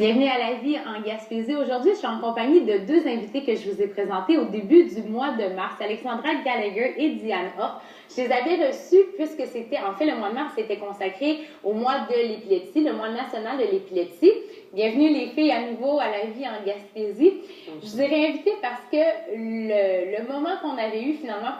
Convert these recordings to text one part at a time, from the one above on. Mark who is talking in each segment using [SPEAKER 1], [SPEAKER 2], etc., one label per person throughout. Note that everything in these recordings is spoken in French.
[SPEAKER 1] Bienvenue à la vie en Gaspésie. Aujourd'hui, je suis en compagnie de deux invités que je vous ai présentés au début du mois de mars, Alexandra Gallagher et Diane Hoff. Je les avais reçus puisque c'était, en fait, le mois de mars était consacré au mois de l'épilepsie, le mois national de l'épilepsie. Bienvenue les filles à nouveau à la vie en Gaspésie. Je vous ai réinvité parce que le moment qu'on avait eu finalement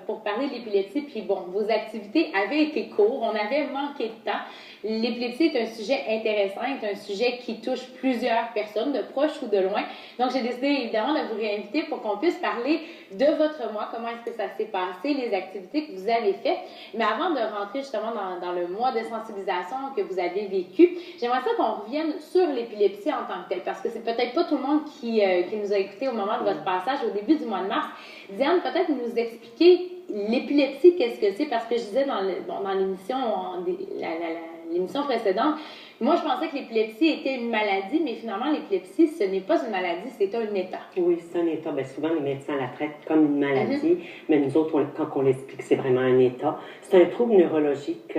[SPEAKER 1] pour parler de l'épilepsie, puis bon, vos activités avaient été courts, on avait manqué de temps. L'épilepsie est un sujet intéressant, est un sujet qui touche plusieurs personnes, de proches ou de loin. Donc, j'ai décidé évidemment de vous réinviter pour qu'on puisse parler de votre mois, comment est-ce que ça s'est passé, les activités que vous avez faites. Mais avant de rentrer justement dans le mois de sensibilisation que vous avez vécu, j'aimerais ça qu'on revienne sur l'épilepsie en tant que telle, parce que c'est peut-être pas tout le monde qui nous a écoutés au moment de votre passage au début du mois de mars. Diane, peut-être nous expliquer l'épilepsie, qu'est-ce que c'est, parce que je disais dans l'émission, l'émission précédente, moi, je pensais que l'épilepsie était une maladie, mais finalement, l'épilepsie, ce n'est pas une maladie, c'est un état.
[SPEAKER 2] Oui, c'est un état. Bien, souvent, les médecins la traitent comme une maladie, mais nous autres, quand on l'explique, c'est vraiment un état. C'est un trouble neurologique.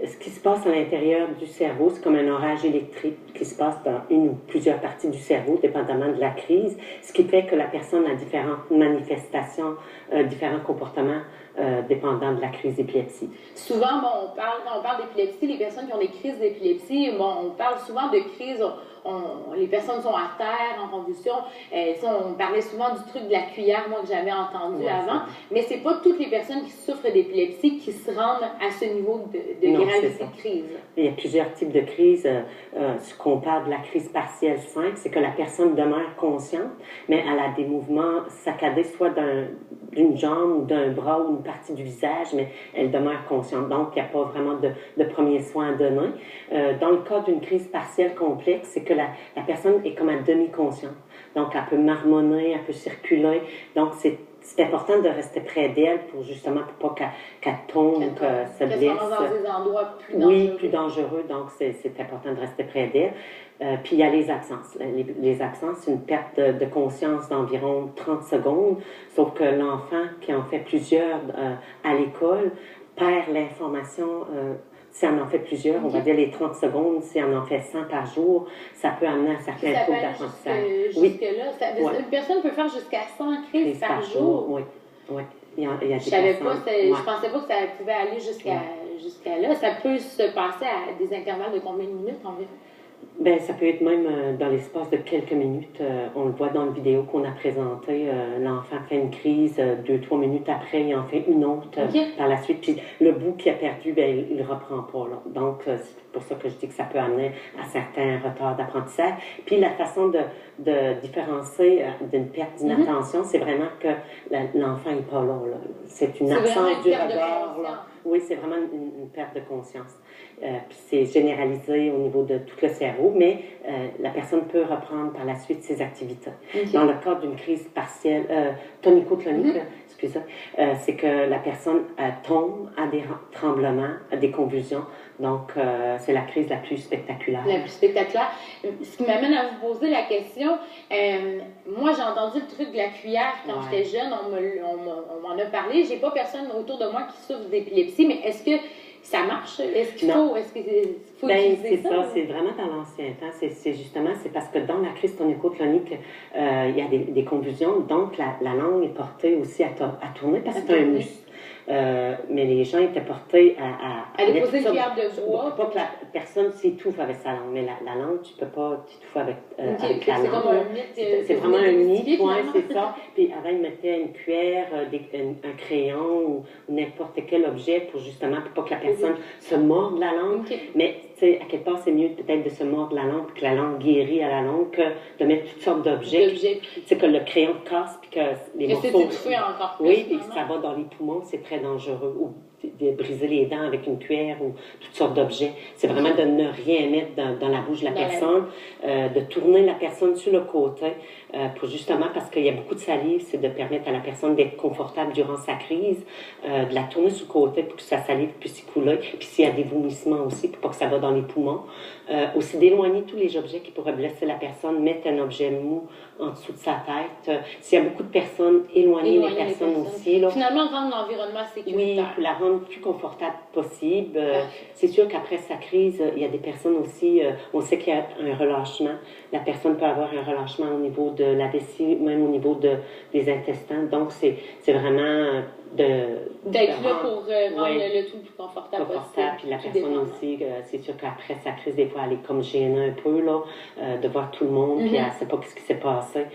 [SPEAKER 2] Ce qui se passe à l'intérieur du cerveau, c'est comme un orage électrique qui se passe dans une ou plusieurs parties du cerveau, dépendamment de la crise, ce qui fait que la personne a différentes manifestations, différents comportements dépendant de la crise d'épilepsie.
[SPEAKER 1] Souvent, bon, quand on parle d'épilepsie, les personnes qui ont des crises d'épilepsie, bon, on parle souvent de crises, les personnes sont à terre, en convulsion. On parlait souvent du truc de la cuillère, moi, que j'avais entendu avant. Mais c'est pas toutes les personnes qui souffrent d'épilepsie qui se rendent à ce niveau de gravité de crise.
[SPEAKER 2] Il y a plusieurs types de crises. Ce qu'on parle de la crise partielle simple, c'est que la personne demeure consciente, mais elle a des mouvements saccadés, soit d'une jambe ou d'un bras ou une partie du visage, mais elle demeure consciente. Donc, il n'y a pas vraiment de premier soin à donner. Dans le cas d'une crise partielle complexe, c'est que la personne est comme à demi-consciente. Donc, elle peut marmonner, elle peut circuler. Donc, c'est important de rester près d'elle pour justement pour pas qu'elle tombe, qu'elle se blesse.
[SPEAKER 1] Dans des endroits plus dangereux.
[SPEAKER 2] Oui, plus dangereux. Donc, c'est important de rester près d'elle. Puis, il y a les absences. Les absences, c'est une perte de conscience d'environ 30 secondes. Sauf que l'enfant qui en fait plusieurs à l'école perd l'information. Si on en fait plusieurs, on va dire les 30 secondes, si on en fait 100 par jour, ça peut amener à certains troubles d'apprentissage.
[SPEAKER 1] Jusque-là, une personne peut faire jusqu'à 100 crises par jour.
[SPEAKER 2] Oui. Il y a des
[SPEAKER 1] je pensais pas que ça pouvait aller jusqu'à là. Ça peut se passer à des intervalles de combien de minutes environ?
[SPEAKER 2] Bien, ça peut être même dans l'espace de quelques minutes. On le voit dans la vidéo qu'on a présentée. L'enfant fait une crise, 2-3 minutes après, il en fait une autre par la suite. Puis le bout qu'il a perdu, bien, il ne reprend pas. Là. Donc, c'est pour ça que je dis que ça peut amener à certains retards d'apprentissage. Puis la façon de différencier d'une perte d'inattention, c'est vraiment que l'enfant n'est pas là. C'est une absence du regard. Oui, c'est vraiment une perte de conscience. Puis c'est généralisé au niveau de tout le cerveau, mais la personne peut reprendre par la suite ses activités. Dans le cas d'une crise partielle, tonico-clonique, c'est que la personne tombe, a des tremblements, a des convulsions. Donc, c'est la crise la plus spectaculaire.
[SPEAKER 1] La plus spectaculaire. Ce qui m'amène à vous poser la question, moi j'ai entendu le truc de la cuillère quand j'étais jeune, on m'en a parlé. J'ai pas personne autour de moi qui souffre d'épilepsie, mais est-ce que ça marche? Est-ce qu'il faut utiliser ça?
[SPEAKER 2] C'est vraiment dans l'ancien temps. C'est parce que dans la crise tonico-clonique, il y a des convulsions, donc la langue est portée aussi à tourner parce que c'est un muscle. Mais les gens étaient portés à
[SPEAKER 1] déposer une cuillère de bois.
[SPEAKER 2] Pas que la personne s'étouffe avec sa langue, mais la langue, tu peux pas t'étouffer avec la langue.
[SPEAKER 1] Comme un mythe.
[SPEAKER 2] C'est vraiment un mythe, c'est ça. Puis avant, ils mettaient une cuillère, un crayon ou n'importe quel objet pour justement, pour pas que la personne se morde la langue. Mais tu sais, à quelque part, c'est mieux peut-être de se mordre la langue, que la langue guérit à la langue, que de mettre toutes sortes d'objets. Tu sais, que le crayon casse, puis que les morceaux...
[SPEAKER 1] encore plus.
[SPEAKER 2] Oui, puis ça va dans les poumons, c'est très dangereux. Ou de briser les dents avec une cuillère ou toutes sortes d'objets. C'est vraiment de ne rien mettre dans la bouche de la personne, de tourner la personne sur le côté, pour justement, parce qu'il y a beaucoup de salive, c'est de permettre à la personne d'être confortable durant sa crise, de la tourner sur le côté pour que sa salive puisse y couler. Puis s'il y a des vomissements aussi, pour pas que ça va dans les poumons. Aussi d'éloigner tous les objets qui pourraient blesser la personne, mettre un objet mou en dessous de sa tête. S'il y a beaucoup de personnes, éloigner les personnes aussi. Là.
[SPEAKER 1] Finalement, rendre l'environnement sécuritaire.
[SPEAKER 2] Oui, pour la rendre rendre le plus confortable possible. C'est sûr qu'après sa crise, il y a des personnes aussi, on sait qu'il y a un relâchement. La personne peut avoir un relâchement au niveau de la vessie, même au niveau des intestins. Donc, c'est vraiment
[SPEAKER 1] d'être là pour rendre le tout plus confortable possible.
[SPEAKER 2] Puis la personne aussi, c'est sûr qu'après sa crise, des fois, elle est comme gênée un peu, là, de voir tout le monde, puis elle ne sait pas ce qui s'est passé.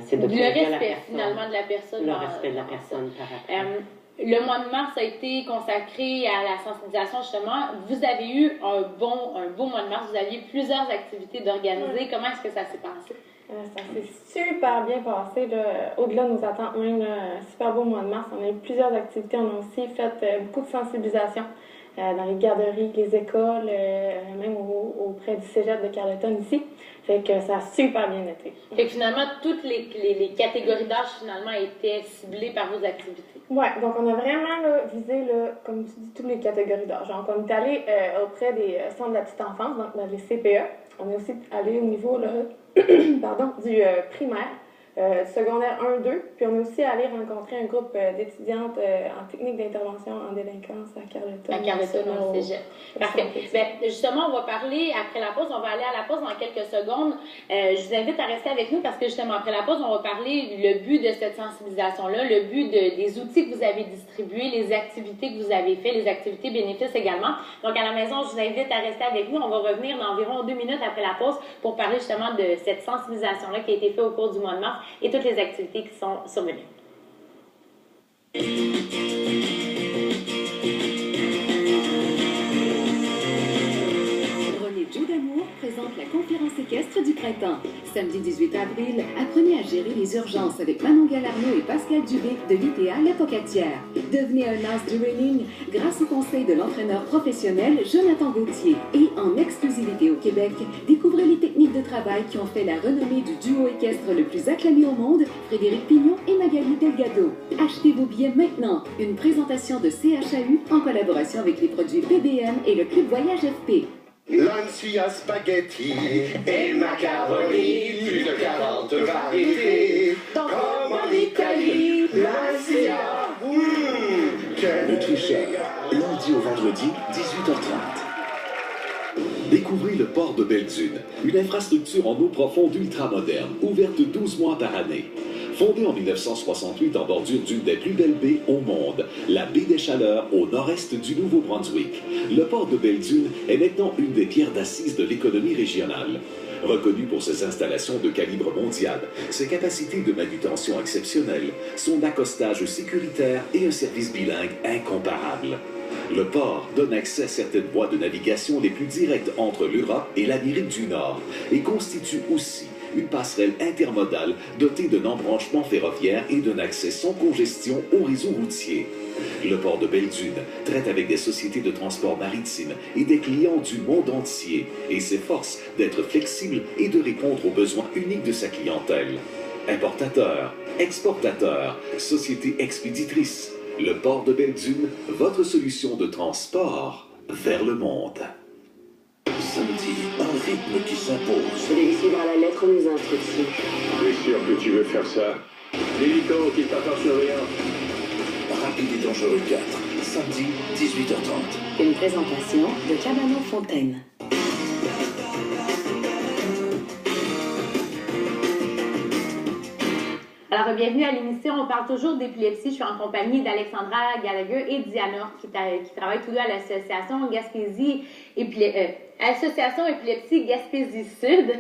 [SPEAKER 2] C'est de
[SPEAKER 1] le respect, finalement, de la personne.
[SPEAKER 2] Le respect de la personne par après.
[SPEAKER 1] Le mois de mars a été consacré à la sensibilisation, justement. Vous avez eu un beau mois de mars. Vous aviez plusieurs activités d'organiser. Comment est-ce que ça s'est passé?
[SPEAKER 3] Ça s'est super bien passé. Au-delà de nos attentes, même un super beau mois de mars. On a eu plusieurs activités. On a aussi fait beaucoup de sensibilisation dans les garderies, les écoles, même auprès du cégep de Carleton ici. Fait que ça a super bien été.
[SPEAKER 1] Fait que finalement, toutes les catégories d'âge finalement étaient ciblées par vos activités.
[SPEAKER 3] Oui, donc on a vraiment visé, comme tu dis, toutes les catégories d'âge. Donc on est allé auprès des centres de la petite enfance, donc dans les CPE. On est aussi allé au niveau du primaire. Secondaire 1-2, puis on est aussi allé rencontrer un groupe d'étudiantes en technique d'intervention en délinquance à Carleton.
[SPEAKER 1] À Carleton, au cégep. Parfait. Bien, justement, on va parler après la pause. On va aller à la pause dans quelques secondes. Je vous invite à rester avec nous parce que justement, après la pause, on va parler le but de cette sensibilisation-là, le but des outils que vous avez distribués, les activités que vous avez faites, les activités bénéfices également. Donc, à la maison, je vous invite à rester avec nous. On va revenir dans environ 2 minutes après la pause pour parler justement de cette sensibilisation-là qui a été faite au cours du mois de mars et toutes les activités qui sont survenues.
[SPEAKER 4] Jeux d'amour présente la conférence équestre du printemps. Samedi 18 avril, apprenez à gérer les urgences avec Manon Galarno et Pascal Dubé de l'ITA La Pocatière. Devenez un as du reining grâce au conseil de l'entraîneur professionnel Jonathan Gauthier. Et en exclusivité au Québec, découvrez les techniques de travail qui ont fait la renommée du duo équestre le plus acclamé au monde, Frédéric Pignon et Magali Delgado. Achetez vos billets maintenant. Une présentation de CHAU en collaboration avec les produits PBM et le Club Voyage FP.
[SPEAKER 5] Lancia spaghetti et macaroni, plus de 40 variétés. Comme en Italie, Lancia.
[SPEAKER 6] Nutrition, lundi au vendredi, 18h30. Découvrez le port de Belle-Dune, une infrastructure en eau profonde ultramoderne, ouverte 12 mois par année. Fondée en 1968 en bordure d'une des plus belles baies au monde, la baie des Chaleurs au nord-est du Nouveau-Brunswick, le port de Belle-Dune est maintenant une des pierres d'assises de l'économie régionale. Reconnu pour ses installations de calibre mondial, ses capacités de manutention exceptionnelles, son accostage sécuritaire et un service bilingue incomparable. Le port donne accès à certaines voies de navigation les plus directes entre l'Europe et l'Amérique du Nord et constitue aussi une passerelle intermodale dotée d'un embranchement ferroviaire et d'un accès sans congestion au réseau routier. Le port de Belle-Dune traite avec des sociétés de transport maritime et des clients du monde entier et s'efforce d'être flexible et de répondre aux besoins uniques de sa clientèle. Importateur, exportateur, société expéditrice, le port de Belle-Dune, votre solution de transport vers le monde.
[SPEAKER 7] Samedi, un rythme qui s'impose.
[SPEAKER 8] Je vais suivre à la lettre nos instructions.
[SPEAKER 5] T'es sûr que tu veux faire ça? L'hélico qui t'attend sur rien.
[SPEAKER 7] Rapide et dangereux 4, samedi, 18h30.
[SPEAKER 4] Une présentation de Cabano Fontaine.
[SPEAKER 1] Alors, bienvenue à l'émission. On parle toujours d'épilepsie. Je suis en compagnie d'Alexandra Gallagher et Diana qui travaillent tous deux à l'association Association Épilepsie Gaspésie Sud.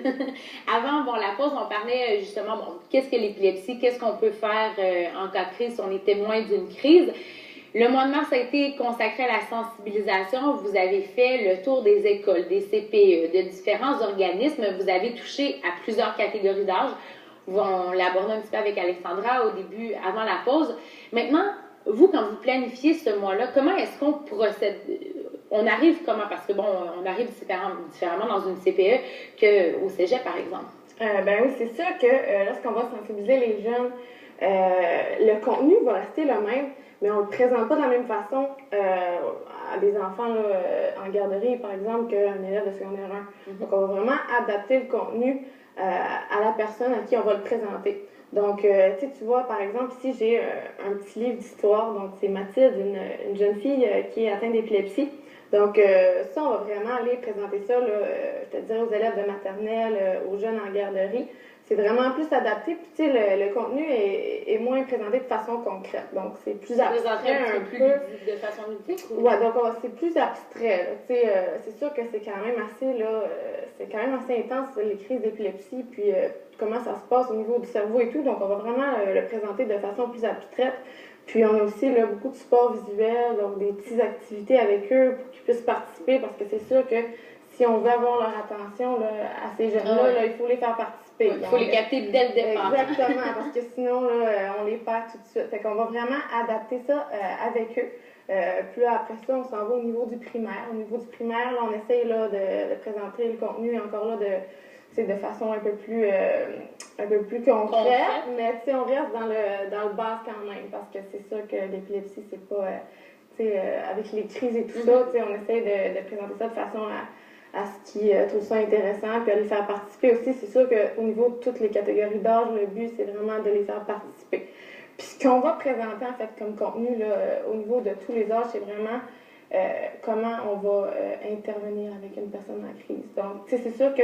[SPEAKER 1] Avant, la pause, on parlait justement, qu'est-ce que l'épilepsie? Qu'est-ce qu'on peut faire en cas de crise si on est témoin d'une crise? Le mois de mars a été consacré à la sensibilisation. Vous avez fait le tour des écoles, des CPE, de différents organismes. Vous avez touché à plusieurs catégories d'âge. On l'a abordé un petit peu avec Alexandra au début, avant la pause. Maintenant, vous, quand vous planifiez ce mois-là, comment est-ce qu'on procède? On arrive comment? Parce que on arrive différemment dans une CPE qu'au cégep, par exemple.
[SPEAKER 3] Ben oui, c'est sûr que lorsqu'on va sensibiliser les jeunes, le contenu va rester le même, mais on ne le présente pas de la même façon à des enfants en garderie, par exemple, qu'un élève de secondaire 1. Donc, on va vraiment adapter le contenu à la personne à qui on va le présenter. Donc, tu vois, par exemple, ici, j'ai un petit livre d'histoire. Donc, c'est Mathilde, une jeune fille qui est atteinte d'épilepsie. Donc, ça, on va vraiment aller présenter ça, là, je te dirais, aux élèves de maternelle, aux jeunes en garderie. C'est vraiment plus adapté. Puis, tu sais, le contenu est moins présenté de façon concrète. Donc, c'est plus abstrait
[SPEAKER 1] un peu. De façon ludique? Ou...
[SPEAKER 3] Ouais, donc c'est plus abstrait. Tu sais, c'est sûr que c'est quand même assez, là, c'est quand même assez intense, les crises d'épilepsie, puis comment ça se passe au niveau du cerveau et tout. Donc, on va vraiment le présenter de façon plus abstraite. Puis, on a aussi là, beaucoup de support visuel, donc des petites activités avec eux pour qu'ils puissent participer, parce que c'est sûr que si on veut avoir leur attention là, à ces jeunes-là, là, il faut les faire participer.
[SPEAKER 1] Il faut les capter dès le départ.
[SPEAKER 3] Exactement, parce que sinon, là, on les perd tout de suite. Fait qu'on va vraiment adapter ça avec eux. Puis là, après ça, on s'en va au niveau du primaire. Au niveau du primaire, là, on essaye là, de présenter le contenu encore là, de façon un peu plus concrète. Mais on reste dans le base quand même, parce que c'est sûr que l'épilepsie, c'est pas... avec les crises et tout ça, on essaie de présenter ça de façon à ce qui trouve ça intéressant, puis à les faire participer aussi. C'est sûr qu'au niveau de toutes les catégories d'âge, le but, c'est vraiment de les faire participer. Puis ce qu'on va présenter, en fait, comme contenu, là, au niveau de tous les âges, c'est vraiment comment on va intervenir avec une personne en crise. Donc, c'est sûr que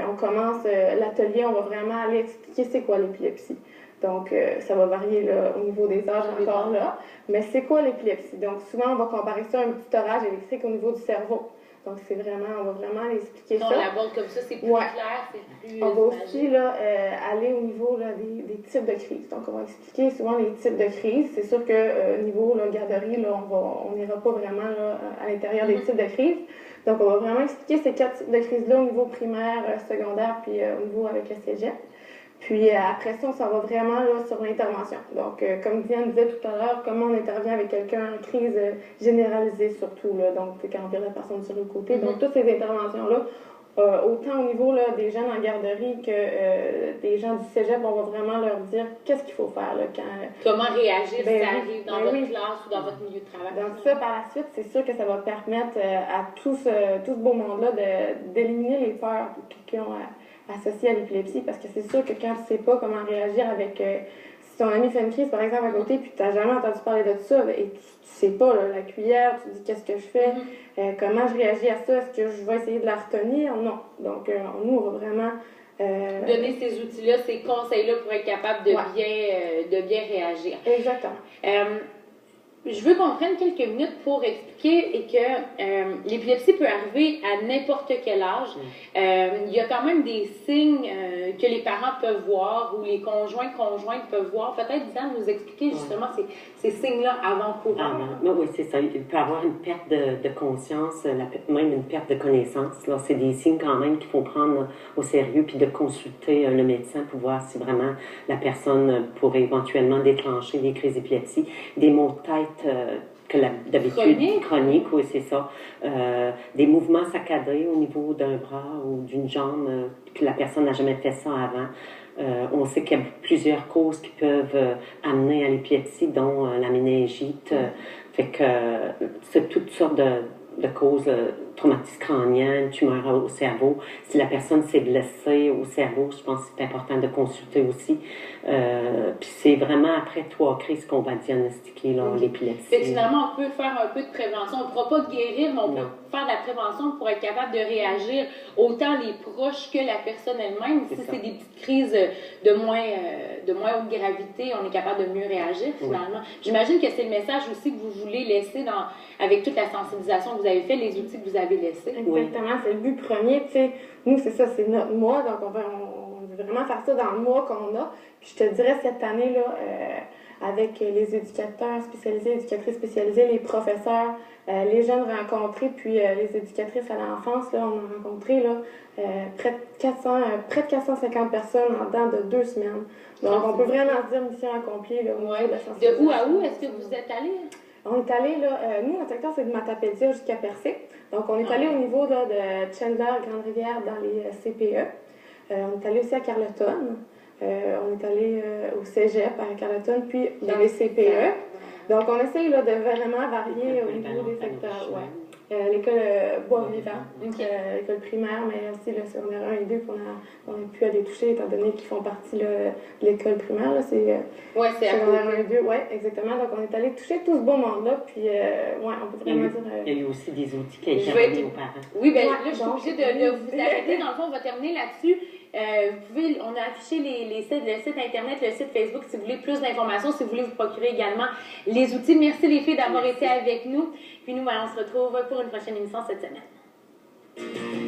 [SPEAKER 3] on commence l'atelier, on va vraiment aller expliquer c'est quoi l'épilepsie. Donc, ça va varier là, au niveau des âges encore là. Mais c'est quoi l'épilepsie? Donc, souvent, on va comparer ça à un petit orage électrique au niveau du cerveau. Donc, on va vraiment expliquer ça.
[SPEAKER 1] On l'aborde comme ça, c'est plus clair, c'est plus...
[SPEAKER 3] On va aussi là, aller au niveau là, des types de crises. Donc, on va expliquer souvent les types de crises. C'est sûr qu'au niveau là, garderie, là, on n'ira pas vraiment là, à l'intérieur des types de crises. Donc, on va vraiment expliquer ces 4 types de crises-là au niveau primaire, secondaire, puis au niveau avec le cégep. Puis après ça, on s'en va vraiment là, sur l'intervention. Donc, comme Diane disait tout à l'heure, comment on intervient avec quelqu'un en crise généralisée surtout. Là, donc, quand on vire la personne sur le côté. Donc, toutes ces interventions-là, autant au niveau là, des jeunes en garderie que des gens du cégep, on va vraiment leur dire qu'est-ce qu'il faut faire. Là,
[SPEAKER 1] comment réagir si ça arrive dans votre classe ou dans votre milieu de travail.
[SPEAKER 3] Donc, ça, par la suite, c'est sûr que ça va permettre à tout ce beau monde-là d'éliminer les peurs qui ont associé à l'épilepsie, parce que c'est sûr que quand tu sais pas comment réagir avec... si ton ami fait une crise, par exemple, à côté, puis tu n'as jamais entendu parler de ça, et tu sais pas, là, la cuillère, tu te dis qu'est-ce que je fais, comment je réagis à ça, est-ce que je vais essayer de la retenir? Non. Donc, nous, on va vraiment...
[SPEAKER 1] donner ces outils-là, ces conseils-là pour être capable de bien réagir.
[SPEAKER 3] Exactement.
[SPEAKER 1] Je veux qu'on prenne quelques minutes pour expliquer que l'épilepsie peut arriver à n'importe quel âge. Il y a quand même des signes que les parents peuvent voir ou les conjointes peuvent voir. Peut-être, Diane, nous expliquer justement ces signes-là avant-coureurs.
[SPEAKER 2] Oui, c'est ça. Il peut y avoir une perte de conscience, même une perte de connaissance. C'est des signes quand même qu'il faut prendre au sérieux puis de consulter le médecin pour voir si vraiment la personne pourrait éventuellement déclencher des crises d'épilepsie, des maux de tête que d'habitude chronique, oui, c'est ça. Des mouvements saccadés au niveau d'un bras ou d'une jambe, que la personne n'a jamais fait ça avant. On sait qu'il y a plusieurs causes qui peuvent amener à l'épilepsie, dont la méningite. Fait que c'est toutes sortes de causes, traumatisme crânien, tumeur au cerveau. Si la personne s'est blessée au cerveau, je pense que c'est important de consulter aussi. Puis c'est vraiment après 3 crises qu'on va diagnostiquer l'épilepsie.
[SPEAKER 1] Finalement, on peut faire un peu de prévention. On ne pourra pas guérir, mais on peut faire de la prévention pour être capable de réagir autant les proches que la personne elle-même. Si c'est des petites crises de moins haute gravité, on est capable de mieux réagir finalement. J'imagine que c'est le message aussi que vous voulez laisser avec toute la sensibilisation que vous avez fait, les outils que vous avez laissés.
[SPEAKER 3] Exactement, c'est le but premier. Nous, c'est ça, c'est notre mois, donc on veut vraiment faire ça dans le mois qu'on a. Puis je te dirais, cette année-là, avec les éducateurs spécialisés, éducatrices spécialisées, les professeurs, les jeunes rencontrés, puis les éducatrices à l'enfance, là, on a rencontré là, près de 450 personnes en dedans de 2 semaines. Donc, on peut vraiment se dire mission accomplie là, au niveau de la sensibilisation.
[SPEAKER 1] De où à où est-ce que vous êtes allés?
[SPEAKER 3] On est allé, là, nous, notre secteur, c'est de Matapédia jusqu'à Percé. Donc, on est allé au niveau là, de Chandler, Grande-Rivière, dans les CPE. On est allé aussi à Carleton. On est allé au Cégep à Carleton, puis dans les CPE. Donc, on essaye là, de vraiment varier au niveau des secteurs. l'école Bois-Vivant, l'école primaire, mais aussi le secondaire 1 et 2 qu'on a pu aller toucher, étant donné qu'ils font partie de l'école primaire. Là, c'est secondaire 1 et 2, oui, exactement. Donc, on est allé toucher tout ce beau monde-là, puis on peut vraiment dire...
[SPEAKER 2] Il y a eu aussi des outils qui ont été aux parents.
[SPEAKER 1] Oui, bien là, je suis obligée de vous arrêter. Dans le fond, on va terminer là-dessus. On a affiché le site Internet, le site Facebook, si vous voulez plus d'informations, si vous voulez vous procurer également les outils. Merci les filles d'avoir été avec nous. Puis nous, on se retrouve pour une prochaine émission cette semaine.